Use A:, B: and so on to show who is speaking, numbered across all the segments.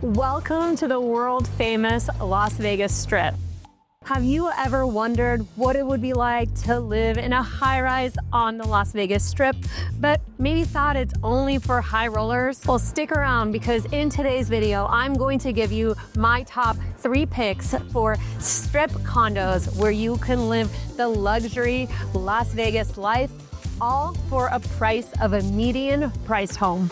A: Welcome to the world famous Las Vegas Strip. Have you ever wondered what it would be like to live in a high-rise on the Las Vegas Strip, but maybe thought it's only for high rollers? Well, stick around because in today's video, I'm going to give you my top 3 picks for strip condos where you can live the luxury Las Vegas life, all for a price of a median priced home.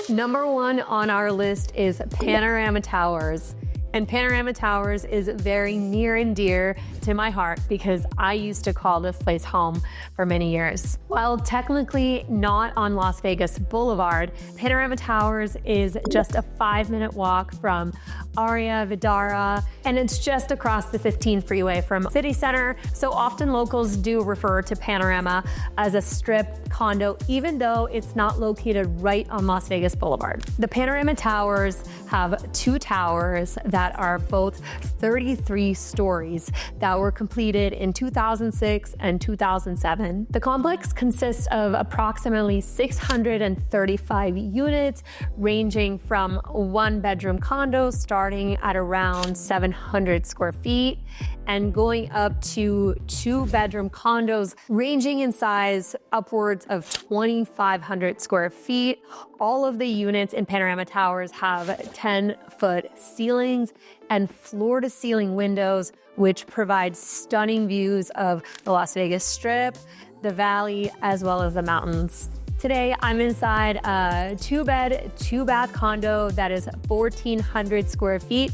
A: Number 1 on our list is Panorama Towers. And Panorama Towers is very near and dear to my heart because I used to call this place home for many years. While technically not on Las Vegas Boulevard, Panorama Towers is just a 5-minute walk from Aria, Vidara, and it's just across the 15 freeway from City Center. So often locals do refer to Panorama as a strip condo, even though it's not located right on Las Vegas Boulevard. The Panorama Towers have 2 towers that are both 33 stories that were completed in 2006 and 2007. The complex consists of approximately 635 units, ranging from 1-bedroom condos starting at around 700 square feet and going up to 2-bedroom condos ranging in size upwards of 2,500 square feet. All of the units in Panorama Towers have 10-foot ceilings and floor-to-ceiling windows, which provide stunning views of the Las Vegas Strip, the valley, as well as the mountains. Today, I'm inside a 2-bed, 2-bath condo that is 1,400 square feet.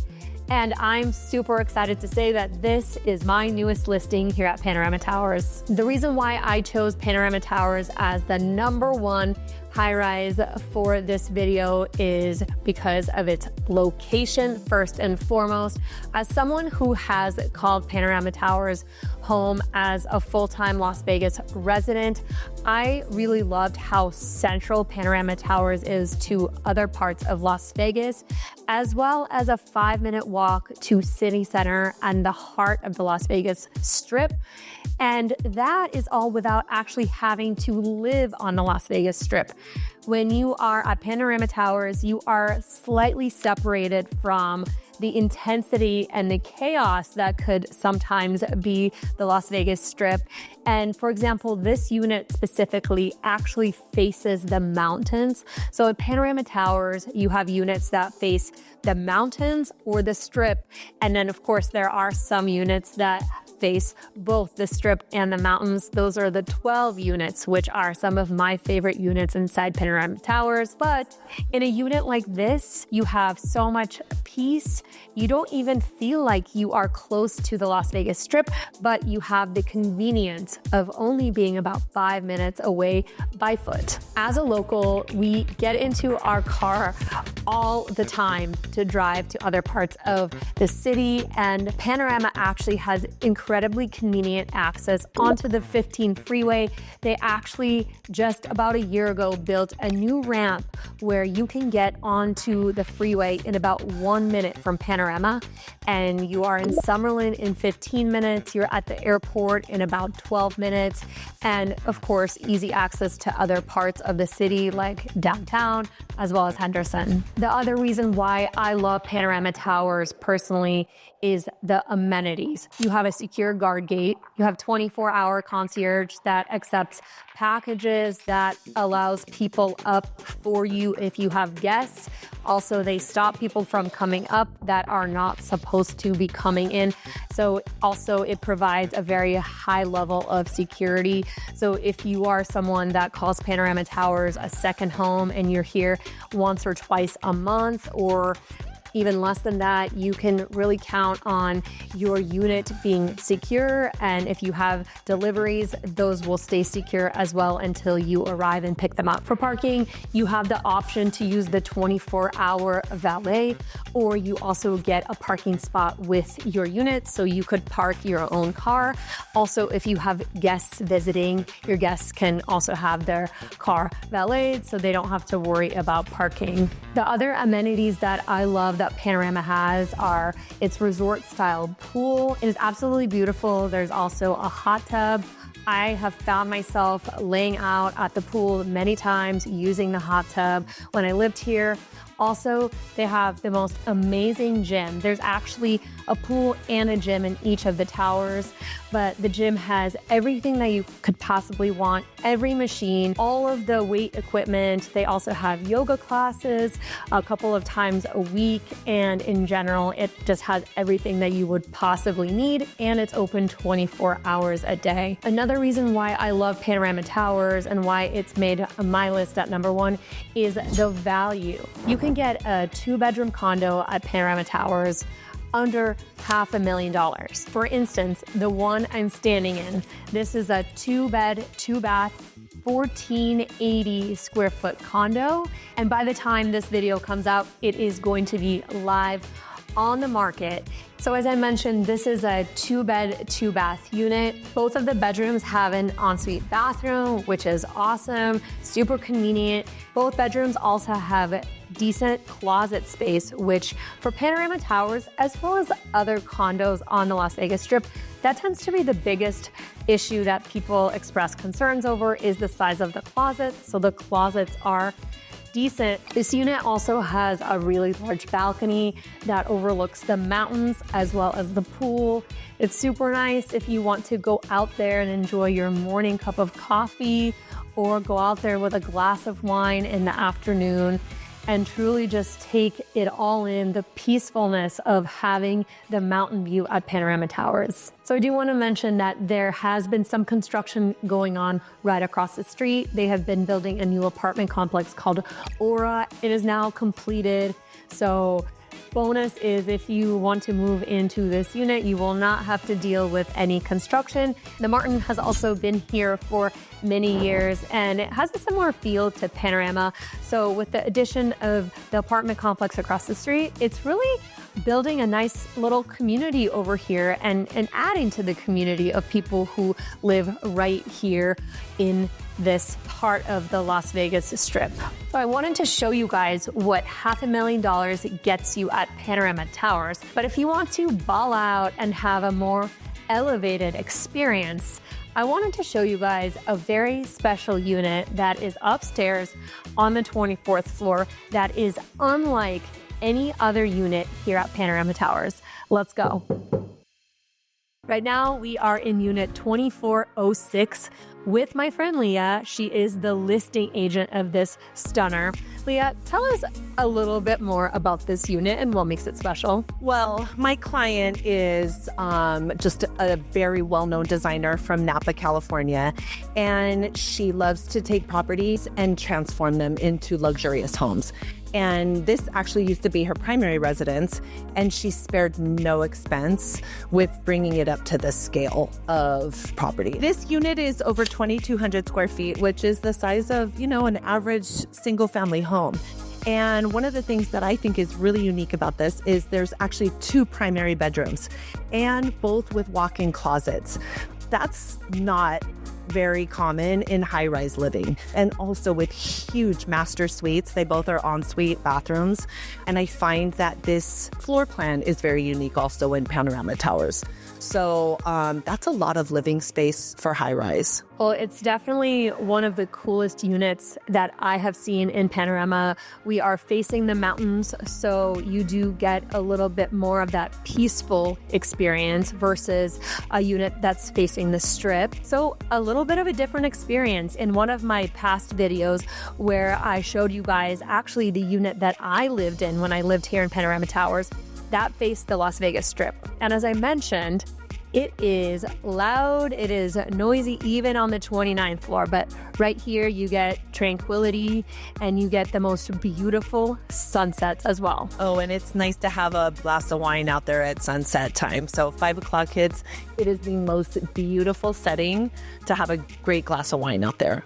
A: And I'm super excited to say that this is my newest listing here at Panorama Towers. The reason why I chose Panorama Towers as the number 1 high-rise for this video is because of its location, first and foremost. As someone who has called Panorama Towers home as a full-time Las Vegas resident, I really loved how central Panorama Towers is to other parts of Las Vegas, as well as a 5-minute walk to City Center and the heart of the Las Vegas Strip. And that is all without actually having to live on the Las Vegas Strip. When you are at Panorama Towers, you are slightly separated from the intensity and the chaos that could sometimes be the Las Vegas Strip. And for example, this unit specifically actually faces the mountains. So at Panorama Towers, you have units that face the mountains or the Strip. And then of course, there are some units that face both the Strip and the mountains. Those are the 12 units, which are some of my favorite units inside Panorama Towers. But in a unit like this, you have so much peace. You don't even feel like you are close to the Las Vegas Strip, but you have the convenience of only being about 5 minutes away by foot. As a local, we get into our car all the time to drive to other parts of the city, and Panorama actually has incredibly convenient access onto the 15 freeway. They actually just about a year ago built a new ramp where you can get onto the freeway in about 1 minute from Panorama, and you are in Summerlin in 15 minutes. You're at the airport in about 12 minutes, and of course, easy access to other parts of the city like downtown as well as Henderson. The other reason why I love Panorama Towers personally is the amenities. You have a secure guard gate. You have 24-hour concierge that accepts packages, that allows people up for you if you have guests. Also, they stop people from coming up that are not supposed to be coming in. So also it provides a very high level of security. So if you are someone that calls Panorama Towers a second home and you're here once or twice a month or even less than that, you can really count on your unit being secure. And if you have deliveries, those will stay secure as well until you arrive and pick them up. For parking, you have the option to use the 24-hour valet, or you also get a parking spot with your unit, so you could park your own car. Also, if you have guests visiting, your guests can also have their car valeted, so they don't have to worry about parking. The other amenities that I love that Panorama has are its resort style pool. It is absolutely beautiful. There's also a hot tub. I have found myself laying out at the pool many times, using the hot tub when I lived here. Also, they have the most amazing gym. There's actually a pool and a gym in each of the towers, but the gym has everything that you could possibly want, every machine, all of the weight equipment. They also have yoga classes a couple of times a week, and in general, it just has everything that you would possibly need, and it's open 24 hours a day. Another reason why I love Panorama Towers and why it's made my list at number one is the value. You can get a 2-bedroom condo at Panorama Towers under $500,000. For instance, the one I'm standing in, this is a 2-bed, 2-bath, 1480 square foot condo. And by the time this video comes out, it is going to be live on the market. So as I mentioned, this is a 2-bed, 2-bath unit. Both of the bedrooms have an ensuite bathroom, which is awesome, super convenient. Both bedrooms also have decent closet space, which for Panorama Towers, as well as other condos on the Las Vegas Strip, that tends to be the biggest issue that people express concerns over, is the size of the closet. So the closets are decent. This unit also has a really large balcony that overlooks the mountains as well as the pool. It's super nice if you want to go out there and enjoy your morning cup of coffee, or go out there with a glass of wine in the afternoon and truly just take it all in, the peacefulness of having the mountain view at Panorama Towers. So I do want to mention that there has been some construction going on right across the street. They have been building a new apartment complex called Aura. It is now completed. So bonus is, if you want to move into this unit, you will not have to deal with any construction. The Martin has also been here for many years, and it has a similar feel to Panorama. So with the addition of the apartment complex across the street, it's really building a nice little community over here and adding to the community of people who live right here in this part of the Las Vegas Strip. So I wanted to show you guys what $500,000 gets you at Panorama Towers. But if you want to ball out and have a more elevated experience, I wanted to show you guys a very special unit that is upstairs on the 24th floor that is unlike any other unit here at Panorama Towers. Let's go. Right now, we are in unit 2406 with my friend Leah. She is the listing agent of this stunner. Leah, tell us a little bit more about this unit and what makes it special.
B: Well, my client is just a very well-known designer from Napa, California, and she loves to take properties and transform them into luxurious homes. And this actually used to be her primary residence, and she spared no expense with bringing it up to the scale of property. This unit is over 2,200 square feet, which is the size of, an average single-family home. And one of the things that I think is really unique about this is there's actually 2 primary bedrooms, and both with walk-in closets. That's not very common in high-rise living, and also with huge master suites. They both are ensuite bathrooms, and I find that this floor plan is very unique also in Panorama Towers. So that's a lot of living space for high-rise.
A: Well, it's definitely one of the coolest units that I have seen in Panorama. We are facing the mountains, so you do get a little bit more of that peaceful experience versus a unit that's facing the strip. So a little bit of a different experience. In one of my past videos where I showed you guys actually the unit that I lived in when I lived here in Panorama Towers, that faced the Las Vegas Strip. And as I mentioned, it is loud, it is noisy even on the 29th floor, but right here you get tranquility and you get the most beautiful sunsets as well.
B: Oh, and it's nice to have a glass of wine out there at sunset time. So 5 o'clock kids, it is the most beautiful setting to have a great glass of wine out there.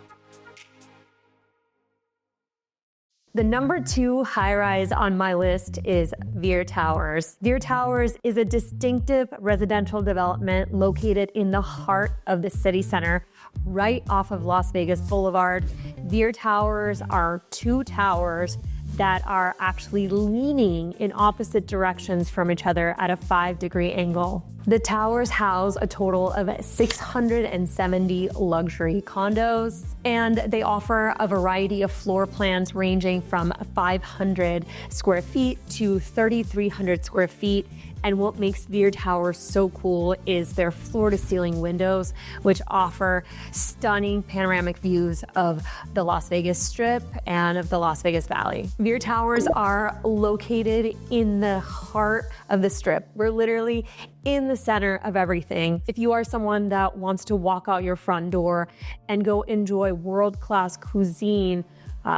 A: The number 2 high-rise on my list is Veer Towers. Veer Towers is a distinctive residential development located in the heart of the city center, right off of Las Vegas Boulevard. Veer Towers are 2 towers that are actually leaning in opposite directions from each other at a 5-degree angle. The towers house a total of 670 luxury condos, and they offer a variety of floor plans ranging from 500 square feet to 3,300 square feet. And what makes Veer Towers so cool is their floor-to-ceiling windows, which offer stunning panoramic views of the Las Vegas Strip and of the Las Vegas Valley. Veer Towers are located in the heart of the Strip. We're literally in the center of everything. If you are someone that wants to walk out your front door and go enjoy world-class cuisine,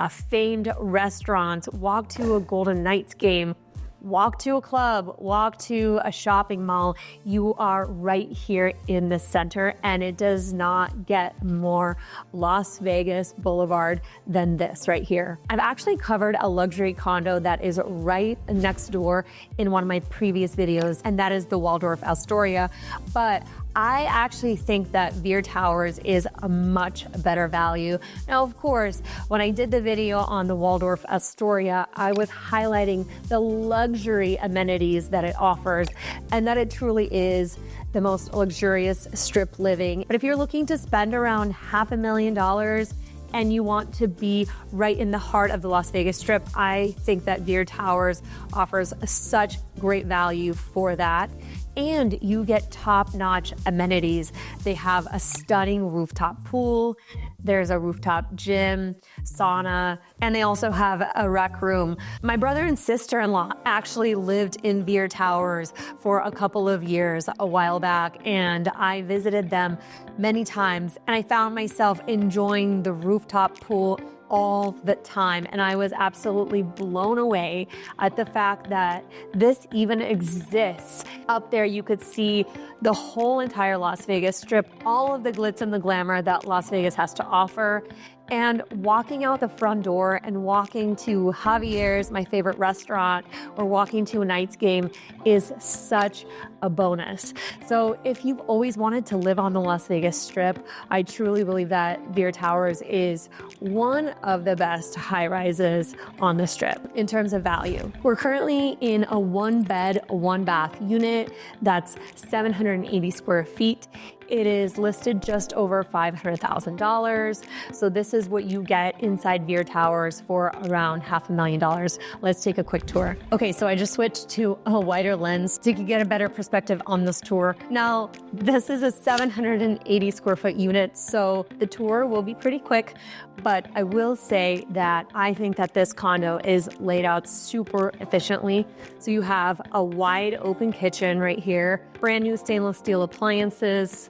A: famed restaurants, walk to a Golden Knights game, walk to a club, walk to a shopping mall, you are right here in the center, and it does not get more Las Vegas Boulevard than this right here. I've actually covered a luxury condo that is right next door in one of my previous videos, and that is the Waldorf Astoria, but I actually think that Veer Towers is a much better value. Now, of course, when I did the video on the Waldorf Astoria, I was highlighting the luxury amenities that it offers and that it truly is the most luxurious strip living. But if you're looking to spend around $500,000 and you want to be right in the heart of the Las Vegas Strip, I think that Veer Towers offers such great value for that. And you get top-notch amenities. They have a stunning rooftop pool, there's a rooftop gym, sauna, and they also have a rec room. My brother and sister-in-law actually lived in Veer Towers for a couple of years a while back, and I visited them many times, and I found myself enjoying the rooftop pool all the time, and I was absolutely blown away at the fact that this even exists. Up there you could see the whole entire Las Vegas Strip, all of the glitz and the glamour that Las Vegas has to offer. And walking out the front door and walking to Javier's, my favorite restaurant, or walking to a Knights game is such a bonus. So if you've always wanted to live on the Las Vegas Strip, I truly believe that Veer Towers is one of the best high rises on the Strip in terms of value. We're currently in a 1-bed, 1-bath unit that's 780 square feet. It is listed just over $500,000. So this is what you get inside Veer Towers for around $500,000. Let's take a quick tour. Okay, so I just switched to a wider lens so you can get a better perspective on this tour. Now, this is a 780 square foot unit, so the tour will be pretty quick, but I will say that I think that this condo is laid out super efficiently. So you have a wide open kitchen right here, brand new stainless steel appliances.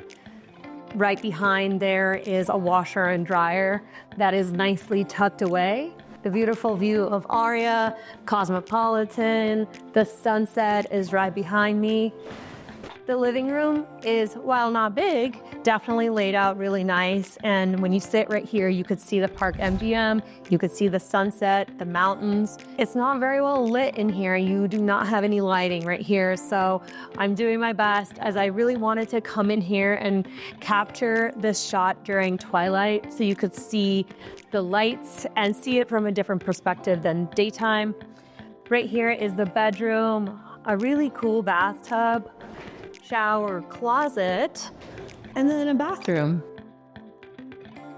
A: Right behind there is a washer and dryer that is nicely tucked away. The beautiful view of Aria, Cosmopolitan, the sunset is right behind me. The living room is, while not big, definitely laid out really nice. And when you sit right here, you could see the Park MGM, you could see the sunset, the mountains. It's not very well lit in here. You do not have any lighting right here. So I'm doing my best, as I really wanted to come in here and capture this shot during twilight so you could see the lights and see it from a different perspective than daytime. Right here is the bedroom, a really cool bathtub, shower, closet, and then a bathroom.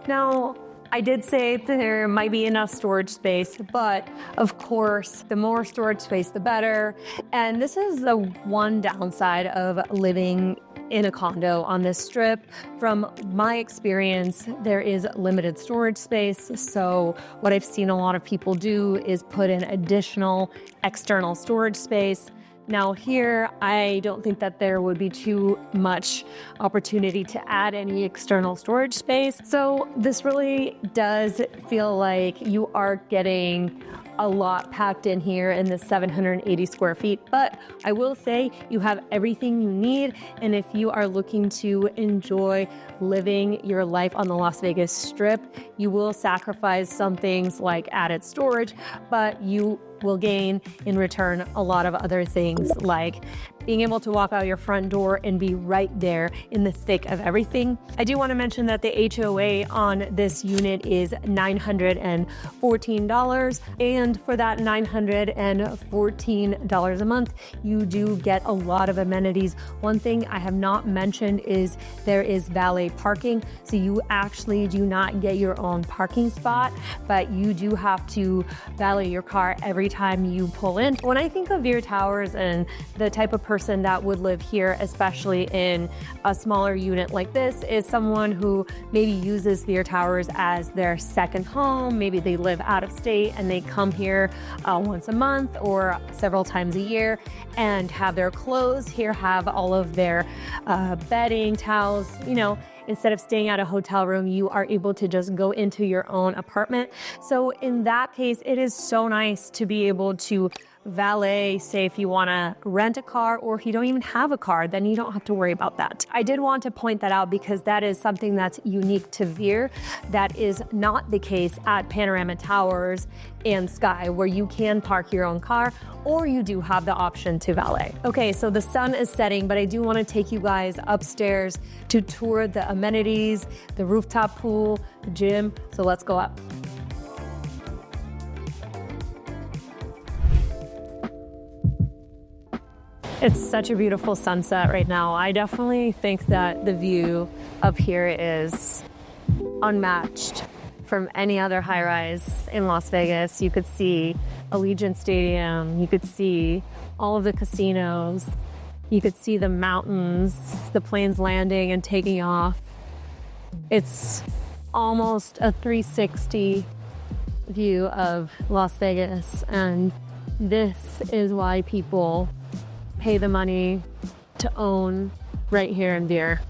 A: Now, I did say there might be enough storage space, but of course, the more storage space, the better. And this is the one downside of living in a condo on this strip. From my experience, there is limited storage space. So what I've seen a lot of people do is put in additional external storage space. Now here, I don't think that there would be too much opportunity to add any external storage space. So this really does feel like you are getting a lot packed in here in the 780 square feet, but I will say you have everything you need. And if you are looking to enjoy living your life on the Las Vegas Strip, you will sacrifice some things like added storage, but you will gain in return a lot of other things like being able to walk out your front door and be right there in the thick of everything. I do want to mention that the HOA on this unit is $914, and for that $914 a month, you do get a lot of amenities. One thing I have not mentioned is there is valet parking, so you actually do not get your own parking spot, but you do have to valet your car every time you pull in. When I think of Veer Towers and the type of person that would live here, especially in a smaller unit like this, is someone who maybe uses Veer Towers as their second home. Maybe they live out of state and they come here once a month or several times a year and have their clothes here, have all of their bedding, towels, instead of staying at a hotel room, you are able to just go into your own apartment. So in that case, it is so nice to be able to valet, say if you want to rent a car, or if you don't even have a car, then you don't have to worry about that. I did want to point that out because that is something that's unique to Veer. That is not the case at Panorama Towers and Sky, where you can park your own car, or you do have the option to valet. Okay, so the sun is setting, but I do want to take you guys upstairs to tour the amenities, the rooftop pool, the gym. So let's go up. It's such a beautiful sunset right now. I definitely think that the view up here is unmatched from any other high-rise in Las Vegas. You could see Allegiant Stadium, you could see all of the casinos, you could see the mountains, the planes landing and taking off. It's almost a 360 view of Las Vegas, and this is why people pay the money to own right here in Veer,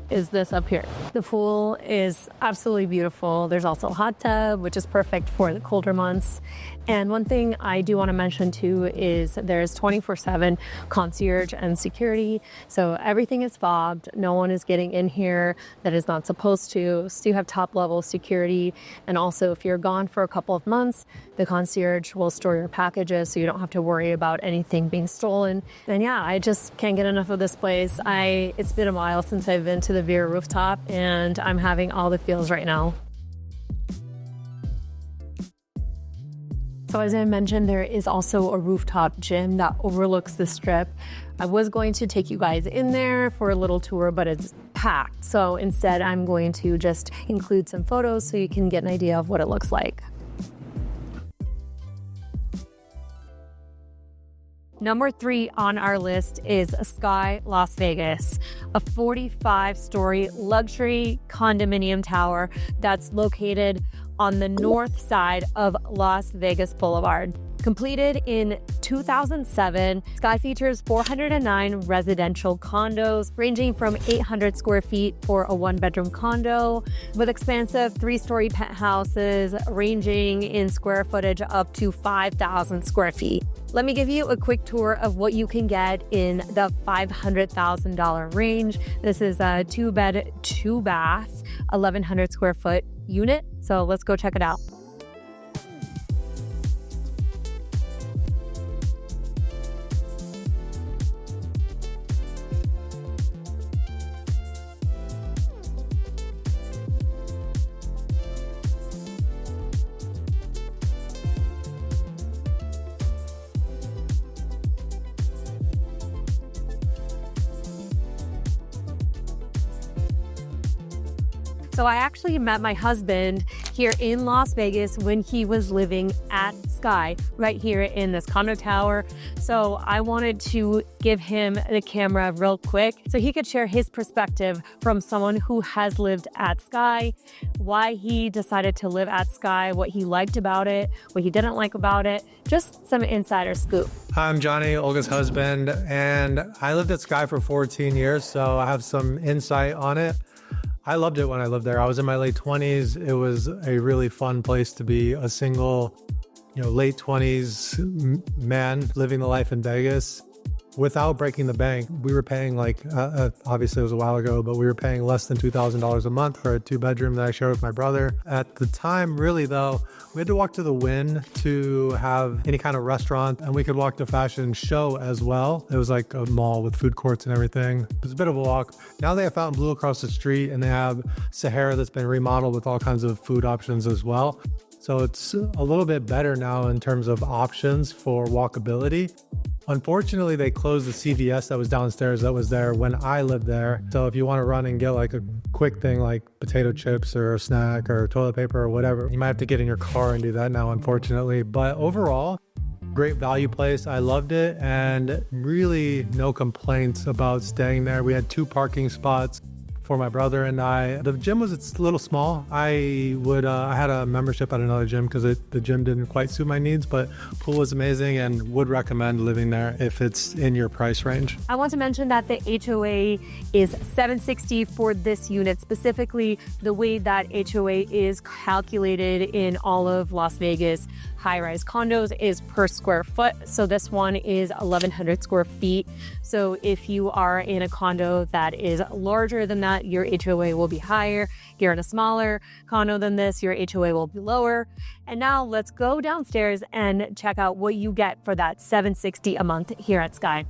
A: is this up here. The pool is absolutely beautiful. There's also a hot tub, which is perfect for the colder months. And one thing I do want to mention too is there's 24/7 concierge and security. So everything is fobbed. No one is getting in here that is not supposed to. So you have top level security. And also if you're gone for a couple of months, the concierge will store your packages so you don't have to worry about anything being stolen. And yeah, I just can't get enough of this place. It's been a while since I've been to the Veer rooftop, and I'm having all the feels right now. So as I mentioned, there is also a rooftop gym that overlooks the strip. I was going to take you guys in there for a little tour, but it's packed. So instead, I'm going to just include some photos so you can get an idea of what it looks like. Number 3 on our list is Sky Las Vegas, a 45-story luxury condominium tower that's located on the north side of Las Vegas Boulevard. Completed in 2007, Sky features 409 residential condos ranging from 800 square feet for a one-bedroom condo with expansive 3-story penthouses ranging in square footage up to 5,000 square feet. Let me give you a quick tour of what you can get in the $500,000 range. This is a 2-bed, 2-bath, 1,100 square foot unit. So let's go check it out. So I actually met my husband here in Las Vegas when he was living at Sky, right here in this condo tower. So I wanted to give him the camera real quick so he could share his perspective from someone who has lived at Sky, why he decided to live at Sky, what he liked about it, what he didn't like about it, just some insider scoop.
C: Hi, I'm Johnny, Olga's husband, and I lived at Sky for 14 years, so I have some insight on it. I loved it when I lived there. I was in my late 20s. It was a really fun place to be a single, late 20s man living the life in Vegas. without breaking the bank. We were paying like, obviously it was a while ago, but we were paying less than $2,000 a month for a 2-bedroom that I shared with my brother. At the time, really though, we had to walk to the Wynn to have any kind of restaurant, and we could walk to Fashion Show as well. It was like a mall with food courts and everything. It was a bit of a walk. Now they have Fontainebleau across the street, and they have Sahara that's been remodeled with all kinds of food options as well. So it's a little bit better now in terms of options for walkability. Unfortunately, they closed the CVS that was downstairs that was there when I lived there. So if you want to run and get like a quick thing like potato chips or a snack or toilet paper or whatever, you might have to get in your car and do that now, unfortunately. But overall, great value place. I loved it, and really no complaints about staying there. We had 2 parking spots for my brother and I. The gym was a little small. I had a membership at another gym because the gym didn't quite suit my needs, but pool was amazing and would recommend living there if it's in your price range.
A: I want to mention that the HOA is $760 for this unit. Specifically, the way that HOA is calculated in all of Las Vegas high-rise condos is per square foot. So this one is 1,100 square feet. So if you are in a condo that is larger than that, your HOA will be higher. If you're in a smaller condo than this, your HOA will be lower. And now let's go downstairs and check out what you get for that $760 a month here at Sky.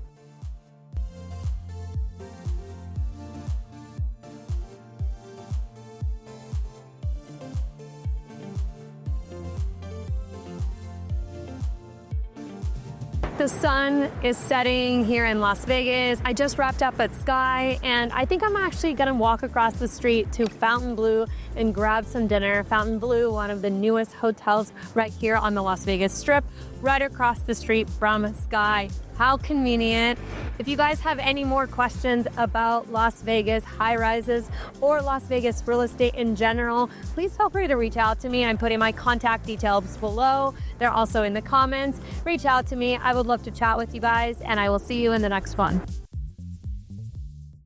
A: The sun is setting here in Las Vegas. I just wrapped up at Sky, and I think I'm actually gonna walk across the street to Fontainebleau and grab some dinner. Fontainebleau, one of the newest hotels right here on the Las Vegas Strip, right across the street from Sky. How convenient. If you guys have any more questions about Las Vegas high rises or Las Vegas real estate in general, please feel free to reach out to me. I'm putting my contact details below. They're also in the comments. Reach out to me. I would love to chat with you guys, and I will see you in the next one.